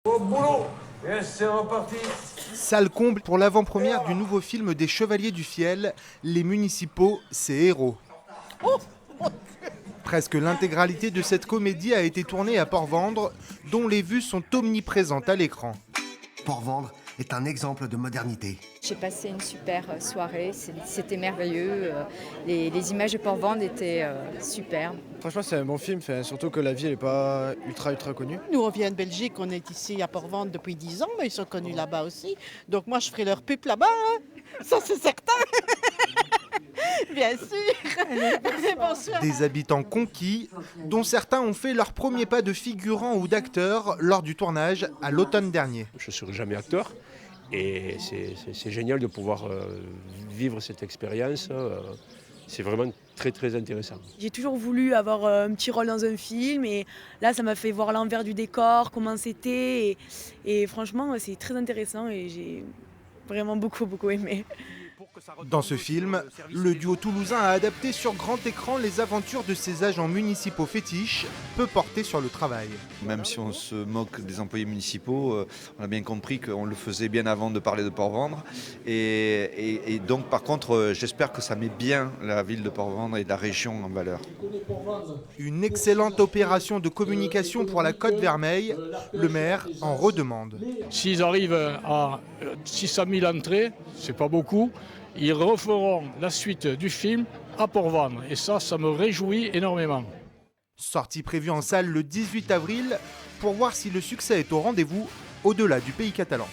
Au boulot! Et c'est reparti! Salle comble pour l'avant-première du nouveau film des Chevaliers du Fiel, Les Municipaux, ces héros. Presque l'intégralité de cette comédie a été tournée à Port-Vendre, dont les vues sont omniprésentes à l'écran. Port-Vendre est un exemple de modernité. J'ai passé une super soirée, c'était merveilleux, les images de Port-Vendre étaient superbes. Franchement, c'est un bon film, surtout que la ville n'est pas ultra connue. Nous, on vient de Belgique, on est ici à Port-Vendre depuis 10 ans, mais ils sont connus là-bas aussi. Donc moi, je ferai leur pub là-bas, hein. Ça c'est certain. Bien sûr. Bonsoir. Des habitants conquis, dont certains ont fait leur premier pas de figurant ou d'acteur lors du tournage à l'automne dernier. Je ne serai jamais acteur et c'est génial de pouvoir vivre cette expérience. C'est vraiment très intéressant. J'ai toujours voulu avoir un petit rôle dans un film et là ça m'a fait voir l'envers du décor, comment c'était et franchement c'est très intéressant et j'ai vraiment beaucoup aimé. Dans ce film, le duo toulousain a adapté sur grand écran les aventures de ces agents municipaux fétiches, peu portés sur le travail. Même si on se moque des employés municipaux, on a bien compris qu'on le faisait bien avant de parler de Port-Vendre. Et donc par contre, j'espère que ça met bien la ville de Port-Vendre et la région en valeur. Une excellente opération de communication pour la Côte Vermeille, le maire en redemande. S'ils arrivent à 600 000 entrées, c'est pas beaucoup, ils referont la suite du film à Port-Vendre. Et ça me réjouit énormément. Sortie prévue en salle le 18 avril pour voir si le succès est au rendez-vous au-delà du pays catalan.